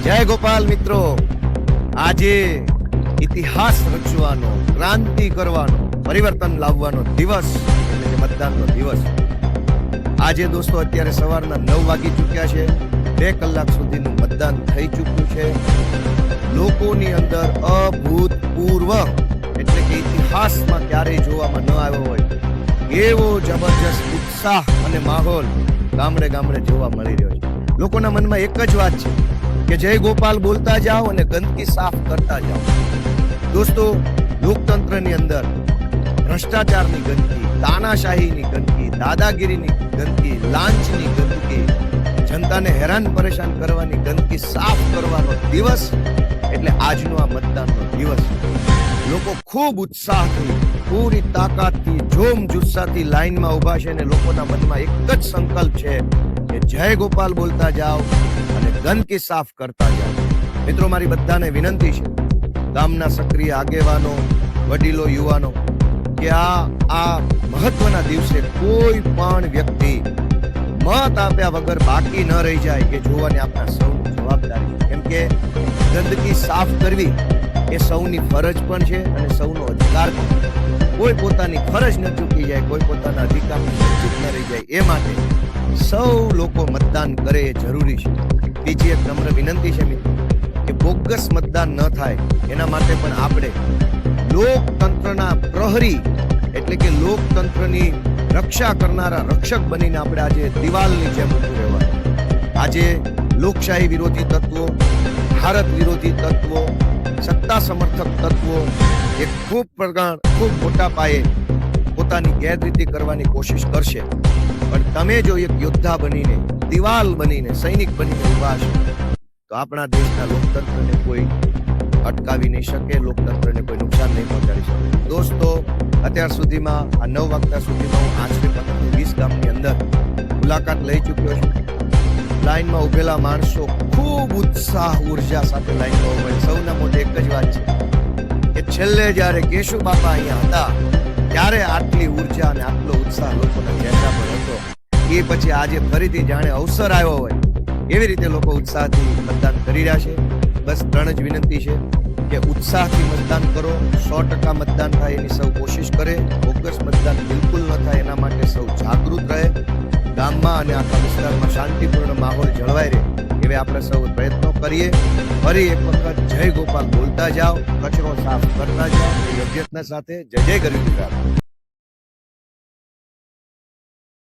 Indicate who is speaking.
Speaker 1: જય ગોપાલ મિત્રો, આજે ઇતિહાસ રચવાનો, ક્રાંતિ કરવાનો, પરિવર્તન લાવવાનો દિવસ એટલે કે મતદાનનો દિવસ. આજે દોસ્તો અત્યારે સવારના 9 વાગી ચૂક્યા છે. 2 કલાક સુધીનું મતદાન થઈ ચૂક્યું છે. લોકોની અંદર અભૂતપૂર્વ એટલે કે ઇતિહાસમાં ક્યારેય જોવામાં ન આવ્યો હોય એવો જબરજસ્ત ઉત્સાહ અને માહોલ ગામડે ગામડે જોવા મળી રહ્યો છે. લોકોના મનમાં એક જ વાત છે કે જય ગોપાલ બોલતા જાઓ અને ગંદકી સાફ કરતા જાઓ. દોસ્તો, લોકતંત્રની અંદર ભ્રષ્ટાચારની ગંદકી, તાનાશાહીની ગંદકી, દાદાગીરીની ગંદકી, લાંચની ગંદકી, જનતાને હેરાન પરેશાન કરવાની ગંદકી સાફ કરવાનો દિવસ એટલે આજનો આ મતદાનનો દિવસ. લોકો ખૂબ ઉત્સાહથી, પૂરી તાકાતથી, જોમ જુસ્સાથી લાઈનમાં ઉભા છે અને લોકોના મનમાં એક જ સંકલ્પ છે કે જય ગોપાલ બોલતા જાઓ અને ગંદકી સાફ કરતા જાઓ. મિત્રો, મારી બધાને વિનંતી છે, ગામના સક્રિય આગેવાનો, વડીલો, યુવાનો, કે આ મહત્વના દિવસે કોઈ પણ વ્યક્તિ મત આપ્યા વગર બાકી ન રહી જાય કે જોવાની આપણા સૌની જવાબદારી છે. કેમ કે ગંદકી સાફ કરવી એ સૌની ફરજ પણ છે અને સૌનો અધિકાર પણ. કોઈ પોતાની ફરજ ન ચૂકી જાય, કોઈ પોતાના અધિકારથી વંચિત ન રહી જાય, એ માટે સૌ લોકો મતદાન કરે એ જરૂરી છે. બીજી એક નમ્ર વિનંતી છે મિત્રો કે બોગસ મતદાન ન થાય એના માટે પણ આપણે લોકતંત્રના પ્રહરી એટલે કે લોકતંત્રની રક્ષા કરનારા રક્ષક બનીને આપણે આજે દિવાલની જેમ ઊભું રહેવાનું. આજે લોકશાહી વિરોધી તત્વો, ભારત વિરોધી તત્વો, સત્તા સમર્થક તત્વો એ ખૂબ મોટા પાયે પોતાની ગેરરીતિ કરવાની કોશિશ કરશે. પણ તમે જો એક યોદ્ધા બનીને, દિવાલ બનીને, સૈનિક બનીને ઉભા છો તો આપણા દેશના લોકતંત્રને કોઈ અટકાવી નહીં શકે, લોકતંત્રને કોઈ નુકસાન નહીં પહોંચાડી શકે. દોસ્તો, અત્યાર સુધીમાં આ 9 વાગ્યા સુધીમાં હું આશરે 15-20 ગામની અંદર મુલાકાત લઈ ચૂક્યો છું. લાઈનમાં ઉભેલા માણસો ખૂબ ઉત્સાહ, ઉર્જા સાથે લાઈનમાં ઉભા. સૌના મોઢે એક જ વાત છે કે છેલ્લે જ્યારે કેશુ બાપા અહીંયા હતા ત્યારે આટલી ઉર્જા અને આટલો ઉત્સાહ લોકોના ચહેરા પર હતો. એ પછી આજે ફરીથી જાણે અવસર આવ્યો હોય એવી રીતે લોકો ઉત્સાહથી મતદાન કરી રહ્યા છે. બસ 3 જ વિનંતી છે કે ઉત્સાહથી મતદાન કરો, 100% મતદાન થાય એની સૌ કોશિશ કરે, બોગસ મતદાન બિલકુલ ન થાય એના માટે સૌ જાગૃત રહે, ગામમાં અને આખા વિસ્તારમાં શાંતિપૂર્ણ માહોલ જળવાઈ રહે એવે આપણે સૌ પ્રયત્નો કરીએ. ફરી એક વખત જય ગોપાલ બોલતા જાઓ, કચરો સાફ કરતા જાઓ, યોગ્યતા સાથે. જય જય ગરવી ગુજરાત.